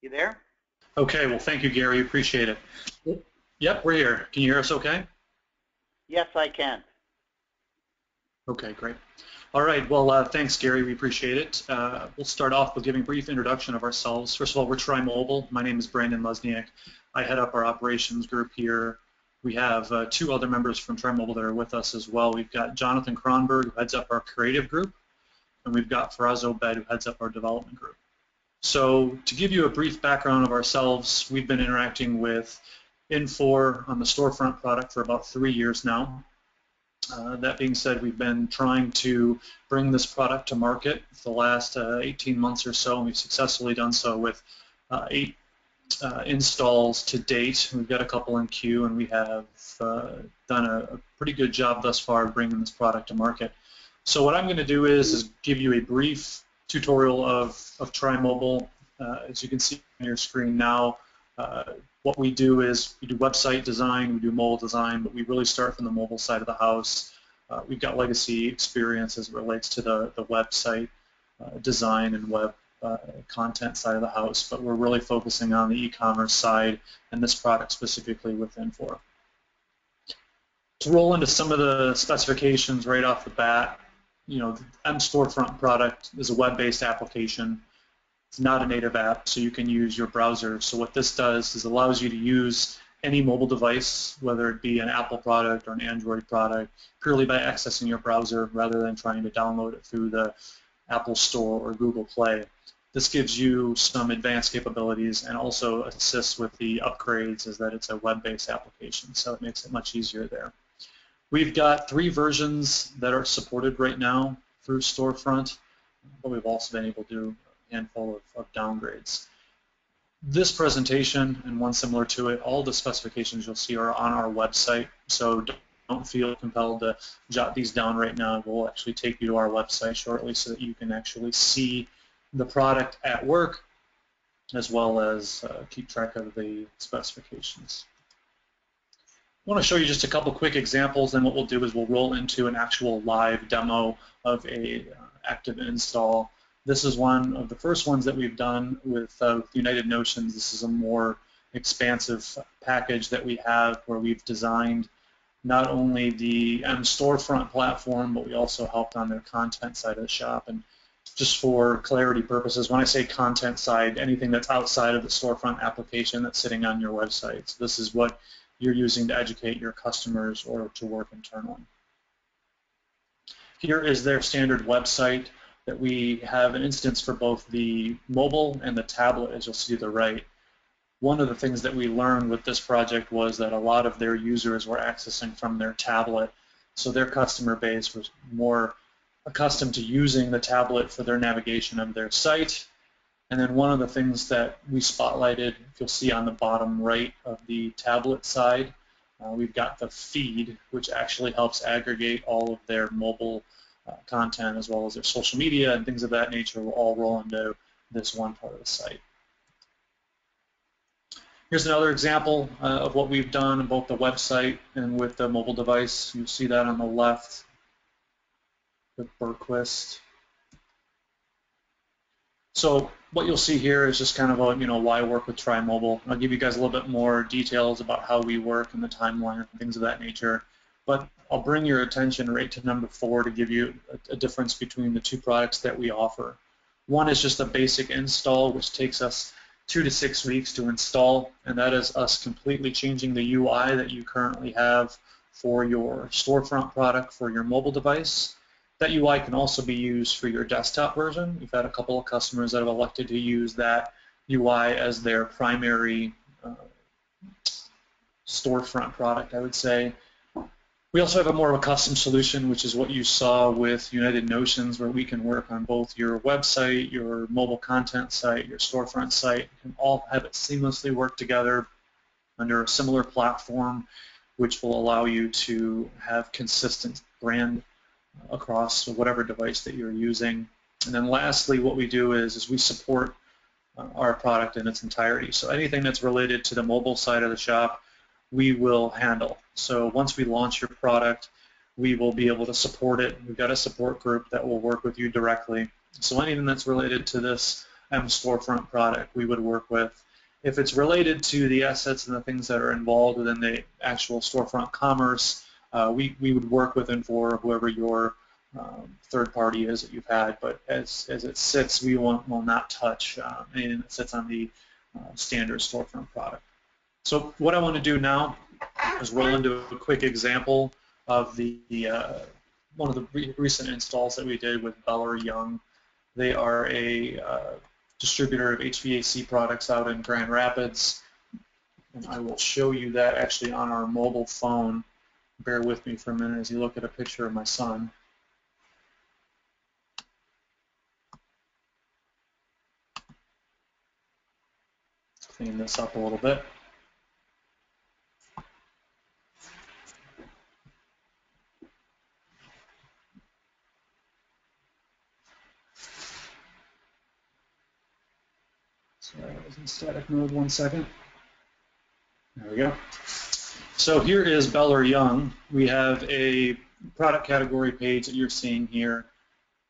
You there? Okay, well, thank you, Gary. Appreciate it. Yep, we're here. Can you hear us okay? Yes, I can. Okay, great. All right, well, thanks, Gary. We appreciate it. We'll start off with giving a brief introduction of ourselves. First of all, we're triMobile. My name is Brandon Lesniak. I head up our operations group here. We have two other members from triMobile that are with us as well. We've got Jonathan Kronberg, who heads up our creative group, and we've got Faraz Obed, who heads up our development group. So to give you a brief background of ourselves, we've been interacting with Infor on the Storefront product for about 3 years now. That being said, we've been trying to bring this product to market for the last 18 months or so, and we've successfully done so with 8 installs to date. We've got a couple in queue, and we have done a pretty good job thus far of bringing this product to market. So what I'm going to do is give you a brief tutorial of triMobile. As you can see on your screen now, what we do is we do website design, we do mobile design, but we really start from the mobile side of the house. We've got legacy experience as it relates to the website design and web content side of the house, but we're really focusing on the e-commerce side and this product specifically with Infor. To roll into some of the specifications right off the bat, you know, the mStorefront product is a web-based application. It's not a native app, so you can use your browser. So what this does is allows you to use any mobile device, whether it be an Apple product or an Android product, purely by accessing your browser rather than trying to download it through the Apple Store or Google Play. This gives you some advanced capabilities and also assists with the upgrades, as that it's a web-based application, so it makes it much easier there. We've got 3 versions that are supported right now through Storefront, but we've also been able to do a handful of downgrades. This presentation and one similar to it, all the specifications you'll see are on our website, so don't feel compelled to jot these down right now. We'll actually take you to our website shortly so that you can actually see the product at work as well as keep track of the specifications. I want to show you just a couple quick examples, and what we'll do is we'll roll into an actual live demo of a active install. This is one of the first ones that we've done with United Notions. This is a more expansive package that we have where we've designed not only the mStorefront platform, but we also helped on their content side of the shop. And just for clarity purposes, when I say content side, anything that's outside of the Storefront application that's sitting on your website. So this is what you're using to educate your customers or to work internally. Here is their standard website that we have an instance for both the mobile and the tablet, as you'll see to the right. One of the things that we learned with this project was that a lot of their users were accessing from their tablet, so their customer base was more accustomed to using the tablet for their navigation of their site. And then one of the things that we spotlighted, if you'll see on the bottom right of the tablet side, we've got the feed, which actually helps aggregate all of their mobile content as well as their social media and things of that nature will all roll into this one part of the site. Here's another example of what we've done on both the website and with the mobile device. You see that on the left with Berquist. So what you'll see here is just kind of a, why work with triMobile. I'll give you guys a little bit more details about how we work and the timeline and things of that nature. But I'll bring your attention right to number 4 to give you a difference between the 2 products that we offer. One is just a basic install, which takes us 2 to 6 weeks to install, and that is us completely changing the UI that you currently have for your Storefront product for your mobile device. That UI can also be used for your desktop version. We've had a couple of customers that have elected to use that UI as their primary Storefront product, I would say. We also have a more of a custom solution, which is what you saw with United Notions, where we can work on both your website, your mobile content site, your Storefront site, and all have it seamlessly work together under a similar platform, which will allow you to have consistent brand across whatever device that you're using. And then lastly, what we do is we support our product in its entirety. So anything that's related to the mobile side of the shop, we will handle. So once we launch your product, we will be able to support it. We've got a support group that will work with you directly. So anything that's related to this mStorefront product we would work with. If it's related to the assets and the things that are involved within the actual storefront commerce, we would work with Infor or whoever your third party is that you've had. But as it sits, we will not touch anything that sits on the standard storefront product. So what I want to do now is roll into a quick example of the one of the recent installs that we did with Beller Young. They are a distributor of HVAC products out in Grand Rapids, and I will show you that actually on our mobile phone. Bear with me for a minute as you look at a picture of my son. Let's clean this up a little bit. Sorry, I was in static mode, 1 second. There we go. So here is Beller Young. We have a product category page that you're seeing here.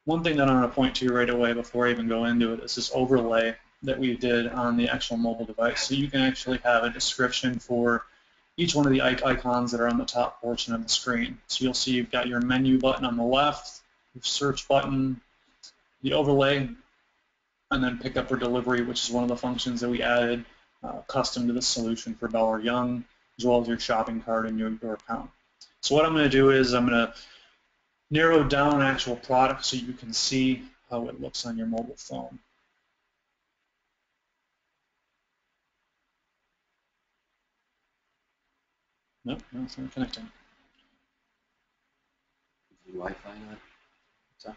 One thing that I'm going to point to right away before I even go into it is this overlay that we did on the actual mobile device. So you can actually have a description for each one of the icons that are on the top portion of the screen. So you'll see you've got your menu button on the left, your search button, the overlay, and then pick up or delivery, which is one of the functions that we added custom to the solution for Beller Young, as well as your shopping cart and your account. So what I'm going to do is I'm going to narrow down actual product so you can see how it looks on your mobile phone. Nope, no, it's not connecting. Wi-Fi on? So,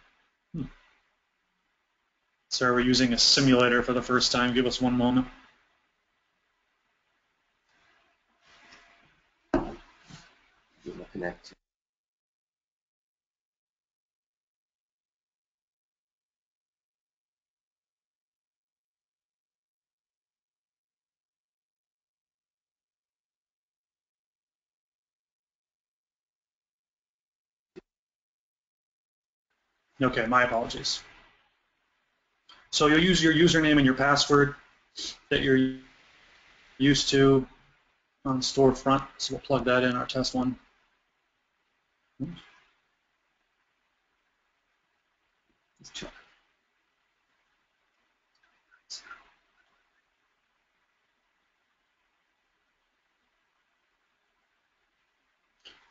Sir, we're using a simulator for the first time. Give us 1 moment. You will connect. Okay, my apologies. So you'll use your username and your password that you're used to on Storefront. So we'll plug that in our test one.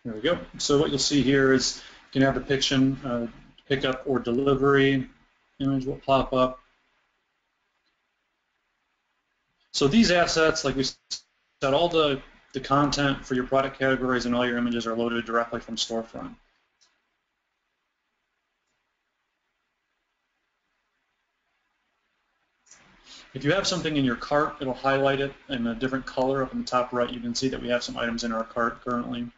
There we go. So what you'll see here is you can have the pickup or delivery image will pop up. So these assets, like we said, all the content for your product categories and all your images are loaded directly from Storefront. If you have something in your cart, it'll highlight it in a different color. Up in the top right, you can see that we have some items in our cart currently.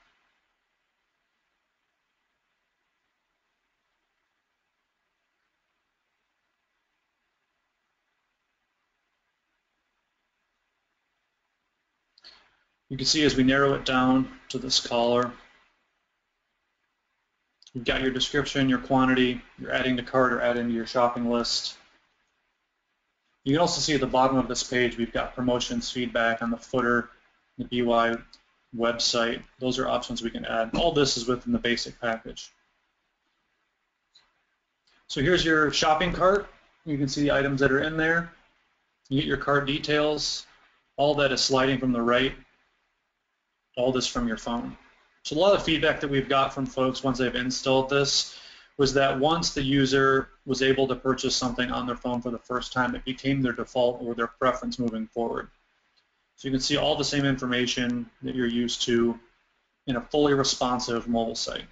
You can see as we narrow it down to this collar, you've got your description, your quantity, you're adding to cart or adding to your shopping list. You can also see at the bottom of this page, we've got promotions, feedback on the footer, the BY website. Those are options we can add. All this is within the basic package. So here's your shopping cart. You can see the items that are in there. You get your cart details. All that is sliding from the right. All this from your phone. So a lot of feedback that we've got from folks once they've installed this was that once the user was able to purchase something on their phone for the first time, it became their default or their preference moving forward. So you can see all the same information that you're used to in a fully responsive mobile site.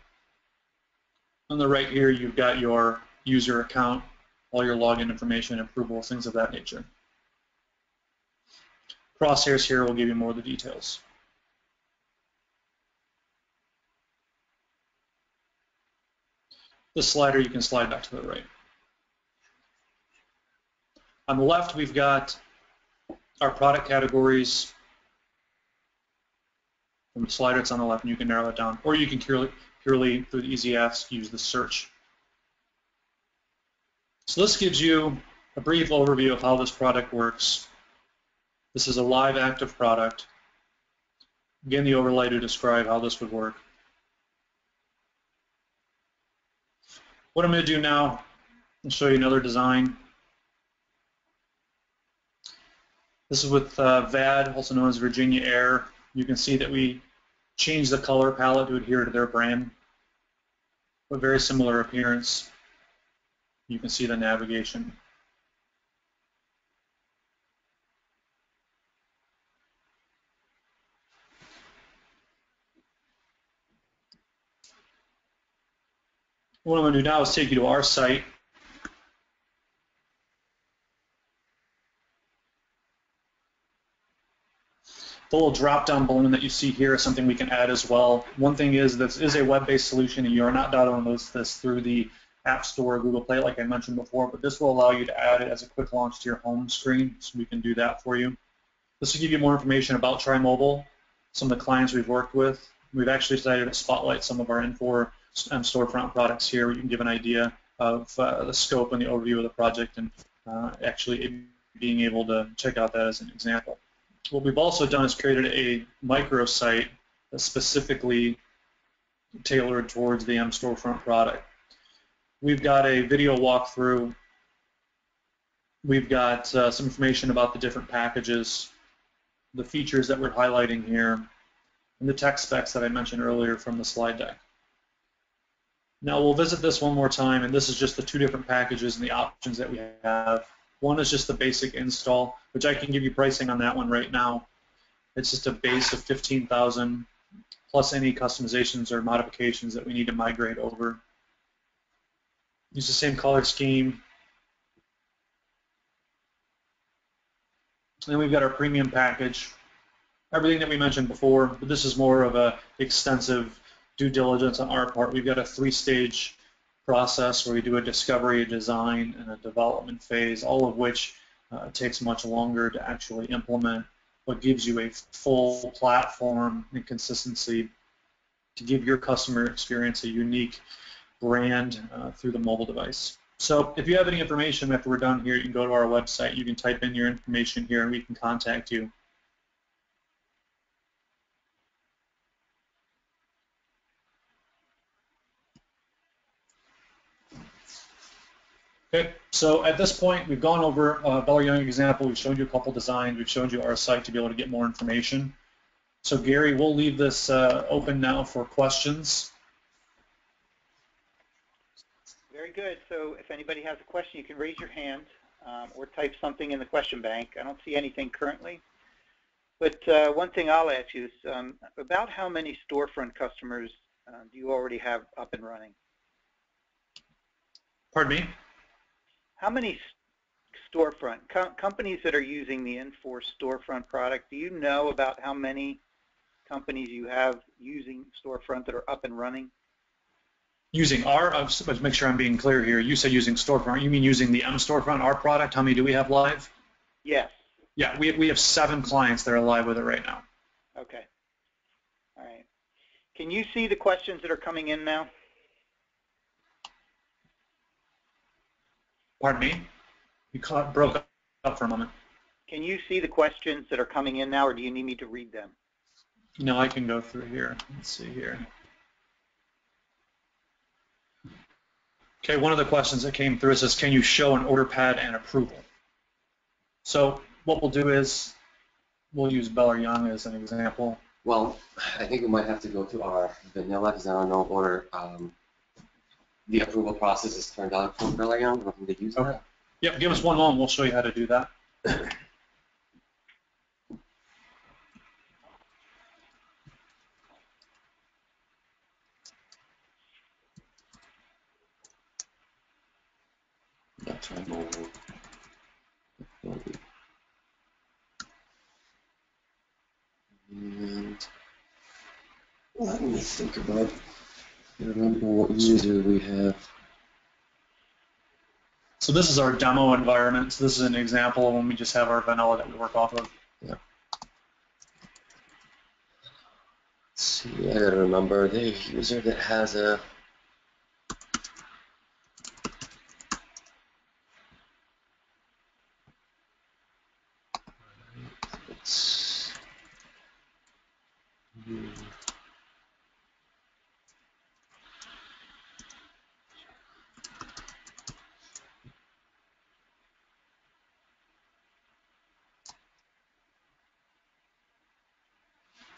On the right here, you've got your user account, all your login information, approvals, things of that nature. Crosshairs here will give you more of the details. This slider you can slide back to the right. On the left, we've got our product categories. From the slider, it's on the left, and you can narrow it down. Or you can purely through the easy ask, use the search. So this gives you a brief overview of how this product works. This is a live active product. Again, the overlay to describe how this would work. What I'm going to do now, I'll show you another design. This is with VAD, also known as Virginia Air. You can see that we changed the color palette to adhere to their brand, but very similar appearance. You can see the navigation. What I'm going to do now is take you to our site. The little drop-down balloon that you see here is something we can add as well. One thing is this is a web-based solution, and you are not downloading this through the App Store or Google Play like I mentioned before, but this will allow you to add it as a quick launch to your home screen, so we can do that for you. This will give you more information about triMobile, some of the clients we've worked with. We've actually decided to spotlight some of our Infor Storefront products here. We can give an idea of the scope and the overview of the project, and actually being able to check out that as an example. What we've also done is created a microsite that's specifically tailored towards the mStorefront product. We've got a video walkthrough. We've got some information about the different packages, the features that we're highlighting here, and the tech specs that I mentioned earlier from the slide deck. Now we'll visit this one more time, and this is just the two different packages and the options that we have. One is just the basic install, which I can give you pricing on that one right now. It's just a base of $15,000 plus any customizations or modifications that we need to migrate over. Use the same color scheme. And then we've got our premium package. Everything that we mentioned before, but this is more of a extensive due diligence on our part. We've got a 3-stage process where we do a discovery, a design, and a development phase, all of which takes much longer to actually implement, but gives you a full platform and consistency to give your customer experience a unique brand through the mobile device. So if you have any information after we're done here, you can go to our website, you can type in your information here, and we can contact you. Okay, so at this point, we've gone over Beller Young example. We've shown you a couple designs. We've shown you our site to be able to get more information. So Gary, we'll leave this open now for questions. Very good. So if anybody has a question, you can raise your hand or type something in the question bank. I don't see anything currently. But one thing I'll ask you is about how many storefront customers do you already have up and running? Pardon me? How many storefront companies that are using the Infor Storefront product, do you know about how many companies you have using Storefront that are up and running? Using our, let's make sure I'm being clear here. You said using Storefront. You mean using the mStorefront, our product? How many do we have live? Yes. Yeah, we have 7 clients that are live with it right now. Okay. All right. Can you see the questions that are coming in now? Pardon me? You broke up for a moment. Can you see the questions that are coming in now, or do you need me to read them? No, I can go through here. Let's see here. Okay, one of the questions that came through says, can you show an order pad and approval? So what we'll do is we'll use Beller Young as an example. Well, I think we might have to go to our vanilla because I don't know order. The approval process is turned on for Beller Young. We're going to use that. Yep, give us one moment. We'll show you how to do that. That's right. And let me think about. Remember what user we have. So this is our demo environment. So this is an example of when we just have our vanilla that we work off of. Yeah. Let's see, I gotta remember the user that has a.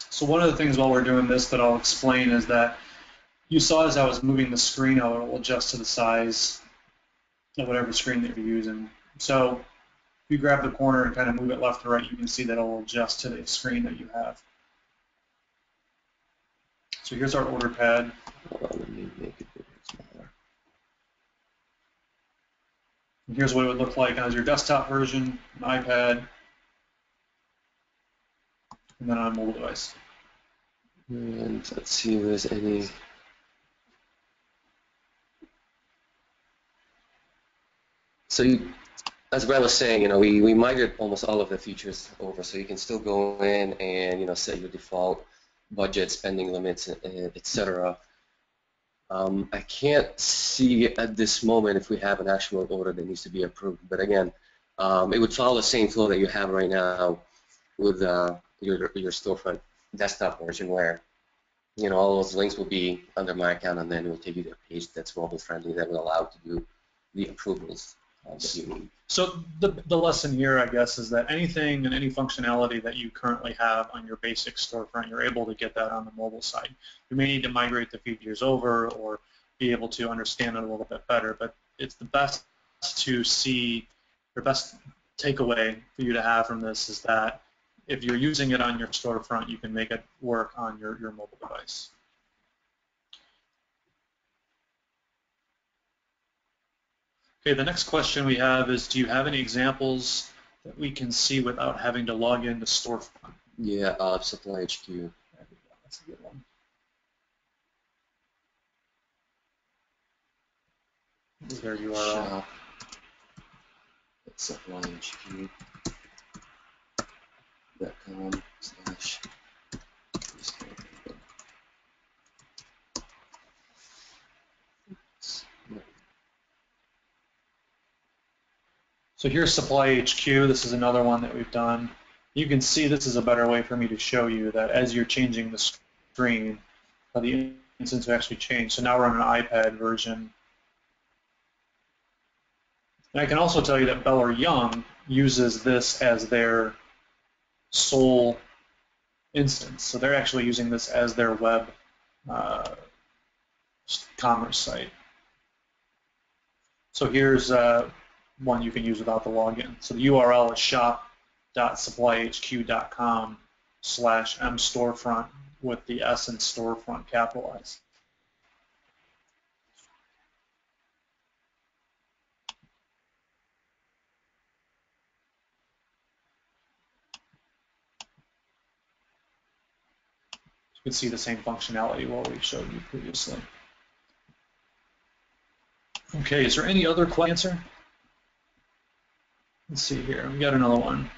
So one of the things while we're doing this that I'll explain is that you saw as I was moving the screen out, it will adjust to the size of whatever screen that you're using. So if you grab the corner and kind of move it left to right, you can see that it will adjust to the screen that you have. So here's our order pad. Hold on, let me make it bigger, smaller. And here's what it would look like as your desktop version, an iPad, and then on a mobile device. And let's see if there's any. So you, as Brad was saying, we migrated almost all of the features over, so you can still go in and set your default budget, spending limits, etc. I can't see at this moment if we have an actual order that needs to be approved, but again, it would follow the same flow that you have right now with your storefront desktop version, where all those links will be under my account, and then it will take you to a page that's mobile friendly that will allow you to do the approvals that you need. So the lesson here, I guess, is that anything and any functionality that you currently have on your basic storefront, you're able to get that on the mobile side. You may need to migrate the features over or be able to understand it a little bit better, but it's the best to see, or best takeaway for you to have from this is that if you're using it on your storefront, you can make it work on your mobile device. Okay, the next question we have is, do you have any examples that we can see without having to log into Storefront? Yeah, Supply HQ. There we go. That's a good one. Is there URL? Shop. Supply HQ. .com/. So here's Supply HQ. This is another one that we've done. You can see this is a better way for me to show you that as you're changing the screen, the instance will actually change. So now we're on an iPad version. And I can also tell you that Bell or Young uses this as their sole instance. So they're actually using this as their web commerce site. So here's one you can use without the login. So the URL is shop.supplyhq.com/mStorefront with the S in storefront capitalized. You can see the same functionality what we showed you previously. Okay, is there any other answer? Let's see here, we got another one.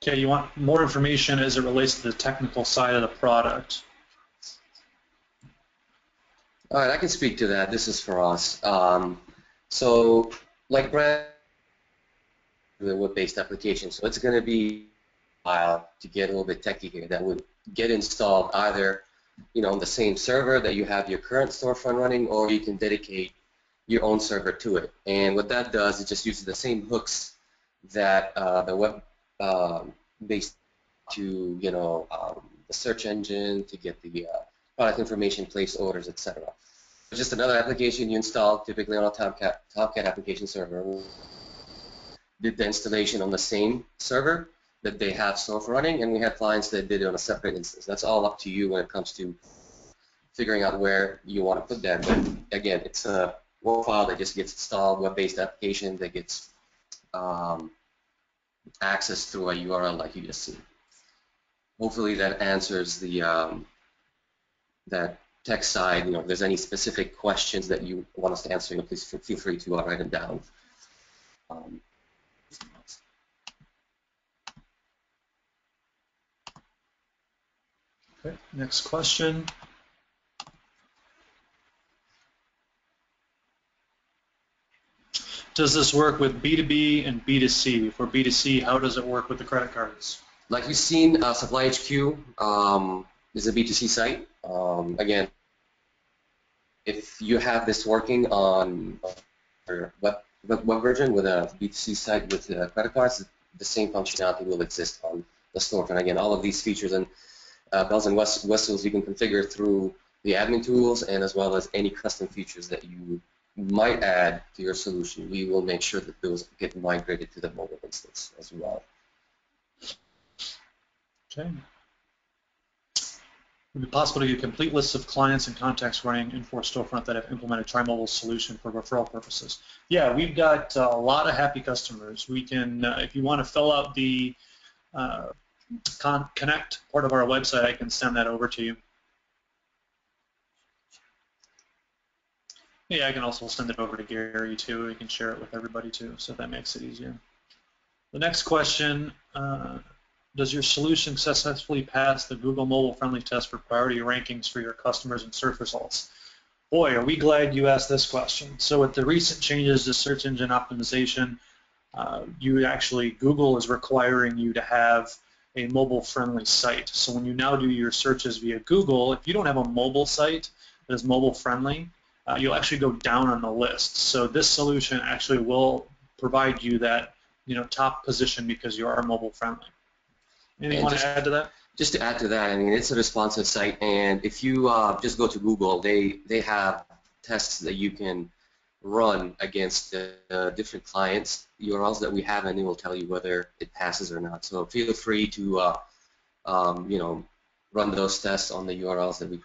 Okay, you want more information as it relates to the technical side of the product. All right, I can speak to that. This is for us. So, like Brad, the web-based application, so it's going to be a file to get a little bit techy here that would get installed either on the same server that you have your current storefront running, or you can dedicate your own server to it. And what that does, it just uses the same hooks that the web based to the search engine to get the product information, place orders, etc. It's just another application you install typically on a Tomcat application server. Did the installation on the same server that they have storefront running, and we have clients that did it on a separate instance. That's all up to you when it comes to figuring out where you want to put that. But again, it's a web file that just gets installed, web-based application that gets access through a URL like you just see. Hopefully that answers the that tech side. If there's any specific questions that you want us to answer, please feel free to write them down. Okay, next question. does this work with B2B and B2C? For B2C, how does it work with the credit cards? Like you've seen, Supply HQ is a B2C site. Again, if you have this working on your web version with a B2C site with credit cards, the same functionality will exist on the storefront. Again, all of these features and bells and whistles you can configure through the admin tools, and as well as any custom features that you might add to your solution. We will make sure that those get migrated to the mobile instance as well. Okay. Would it be possible to get a complete list of clients and contacts running Infor Storefront that have implemented triMobile solution for referral purposes? Yeah, we've got a lot of happy customers. We can, if you want to fill out the connect part of our website, I can send that over to you. Yeah, I can also send it over to Gary too. He can share it with everybody too, so that makes it easier. The next question, does your solution successfully pass the Google mobile friendly test for priority rankings for your customers and search results? Boy, are we glad you asked this question. So with the recent changes to search engine optimization, Google is requiring you to have a mobile friendly site. So when you now do your searches via Google, if you don't have a mobile site that is mobile friendly, you'll actually go down on the list. So this solution actually will provide you that top position because you are mobile friendly. Anything you want to add to that? Just to add to that, I mean, it's a responsive site, and if you just go to Google, they have tests that you can run against different clients URLs that we have, and it will tell you whether it passes or not. So feel free to run those tests on the URLs that we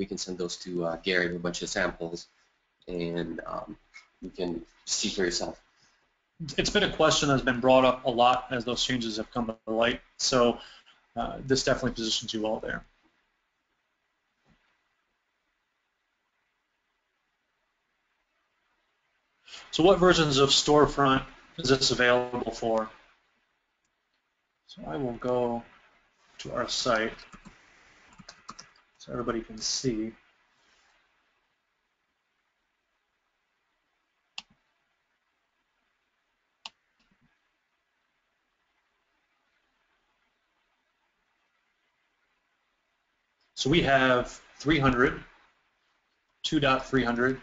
can send those to Gary with a bunch of samples, and you can see for yourself. It's been a question that's been brought up a lot as those changes have come to light. So this definitely positions you well there. So what versions of Storefront is this available for? So I will go to our site so everybody can see. So we have 300, 2.300,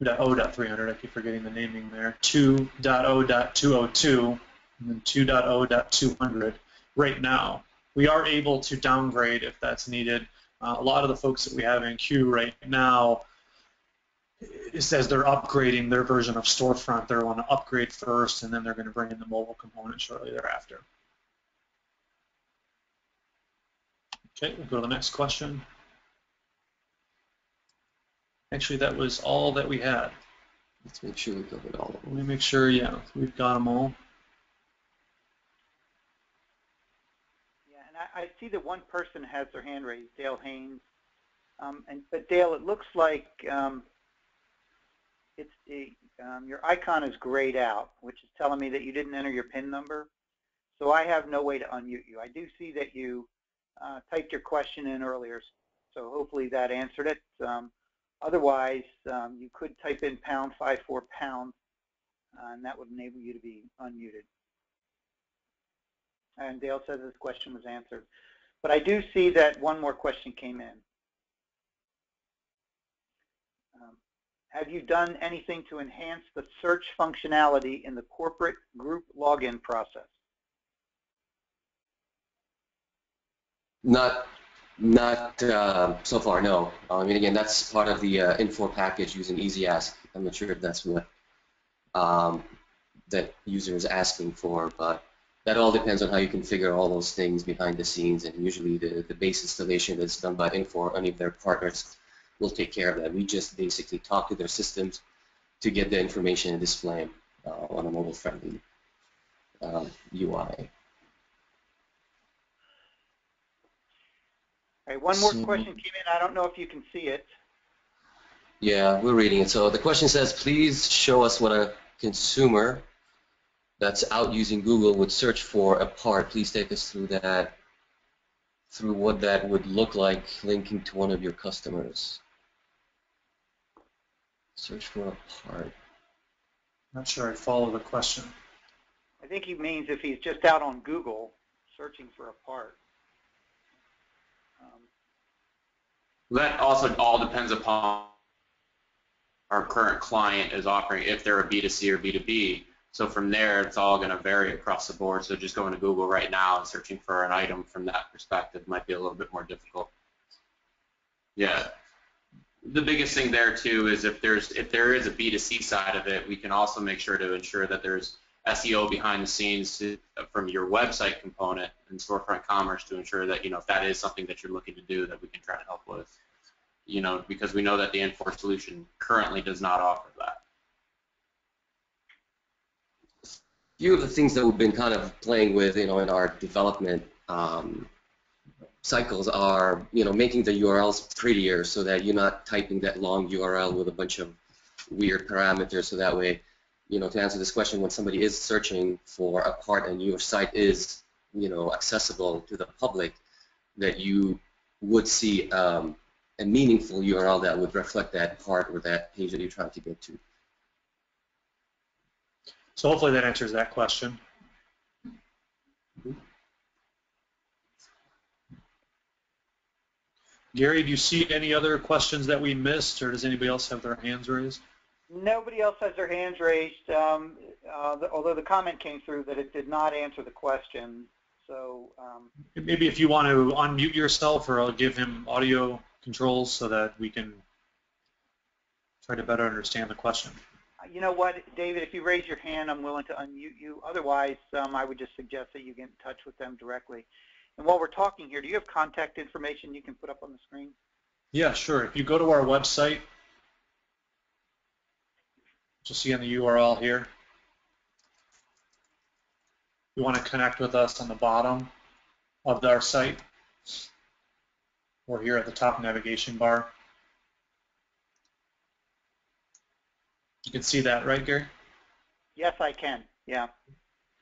2.0.300, I keep forgetting the naming there, 2.0.202, and then 2.0.200 right now. We are able to downgrade if that's needed. A lot of the folks that we have in queue right now, it says they're upgrading their version of Storefront. They're going to upgrade first, and then they're going to bring in the mobile component shortly thereafter. Okay, we'll go to the next question. Actually, that was all that we had. Let's make sure we covered all of them. Let me make sure, yeah, we've got them all. Yeah, and I see that one person has their hand raised, Dale Haynes. But Dale, it looks like your icon is grayed out, which is telling me that you didn't enter your PIN number. So I have no way to unmute you. I do see that you typed your question in earlier, so hopefully that answered it. Otherwise, you could type in #54#, and that would enable you to be unmuted. And Dale says his question was answered. But I do see that one more question came in. Have you done anything to enhance the search functionality in the corporate group login process? Not so far, no. I mean, again, that's part of the Infor package using Easy Ask. I'm not sure if that's what that user is asking for, but that all depends on how you configure all those things behind the scenes, and usually the base installation that's done by Infor, any of their partners, will take care of that. We just basically talk to their systems to get the information and display on a mobile-friendly UI. All right, one more question came in. I don't know if you can see it. Yeah, we're reading it. So the question says, please show us what a consumer that's out using Google would search for a part. Please take us through that, through what that would look like linking to one of your customers. Search for a part. Not sure I follow the question. I think he means if he's just out on Google searching for a part. That also all depends upon our current client is offering, if they're a B2C or B2B. So from there, it's all going to vary across the board. So just going to Google right now and searching for an item from that perspective might be a little bit more difficult. Yeah. The biggest thing there too is if there is a B2C side of it, we can also make sure to ensure that there's SEO behind the scenes from your website component and storefront commerce to ensure that, if that is something that you're looking to do, that we can try to help with. Because we know that the Infor solution currently does not offer that. A few of the things that we've been kind of playing with, in our development cycles are, making the URLs prettier so that you're not typing that long URL with a bunch of weird parameters. So that way, to answer this question, when somebody is searching for a part and your site is, accessible to the public, that you would see a meaningful URL that would reflect that part or that page that you're trying to get to. So hopefully that answers that question. Gary, do you see any other questions that we missed, or does anybody else have their hands raised? Nobody else has their hands raised, although the comment came through that it did not answer the question. So maybe if you want to unmute yourself, or I'll give him audio controls so that we can try to better understand the question. You know what, David, if you raise your hand, I'm willing to unmute you. Otherwise, I would just suggest that you get in touch with them directly. And while we're talking here, do you have contact information you can put up on the screen? Yeah, sure. If you go to our website, just see on the URL here, you want to connect with us on the bottom of our site, or here at the top navigation bar. You can see that, right, Gary? Yes, I can. Yeah.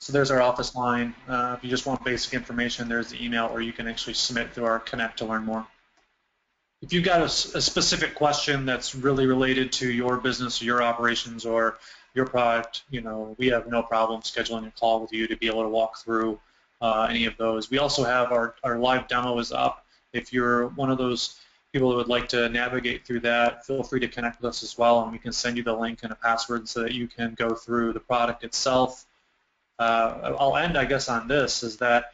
So there's our office line. If you just want basic information, there's the email, or you can actually submit through our Connect to learn more. If you've got a specific question that's really related to your business or your operations or your product, we have no problem scheduling a call with you to be able to walk through any of those. We also have our live demo is up. If you're one of those people who would like to navigate through that, feel free to connect with us as well, and we can send you the link and a password so that you can go through the product itself. I'll end, I guess, on this, is that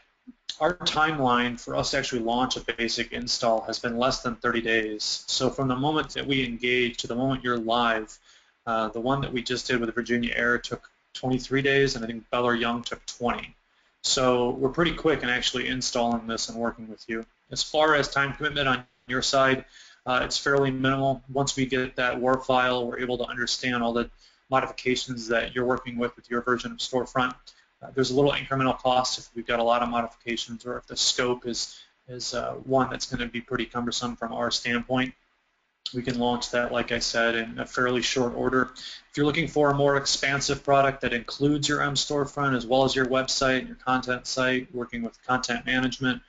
our timeline for us to actually launch a basic install has been less than 30 days. So from the moment that we engage to the moment you're live, the one that we just did with Virginia Air took 23 days, and I think Beller Young took 20. So we're pretty quick in actually installing this and working with you. As far as time commitment on your side, it's fairly minimal. Once we get that WAR file, we're able to understand all the modifications that you're working with your version of Storefront. There's a little incremental cost if we've got a lot of modifications, or if the scope is one that's going to be pretty cumbersome from our standpoint. We can launch that, like I said, in a fairly short order. If you're looking for a more expansive product that includes your mStorefront as well as your website and your content site, working with content management,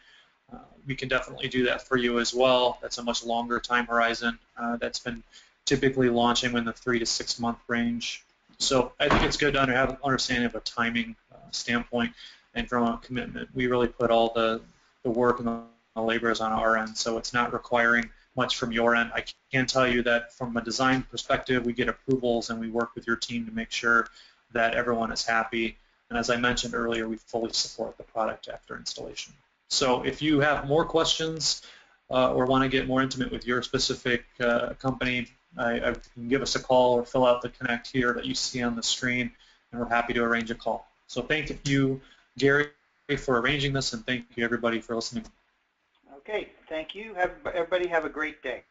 we can definitely do that for you as well. That's a much longer time horizon. That's been typically launching in the 3 to 6 month range. So I think it's good to have an understanding of a timing standpoint, and from a commitment. We really put all the work and the labors on our end, so it's not requiring much from your end. I can tell you that from a design perspective, we get approvals and we work with your team to make sure that everyone is happy. And as I mentioned earlier, we fully support the product after installation. So if you have more questions or want to get more intimate with your specific company, you can give us a call or fill out the Connect here that you see on the screen, and we're happy to arrange a call. So thank you, Gary, for arranging this, and thank you, everybody, for listening. Okay, thank you. Everybody have a great day.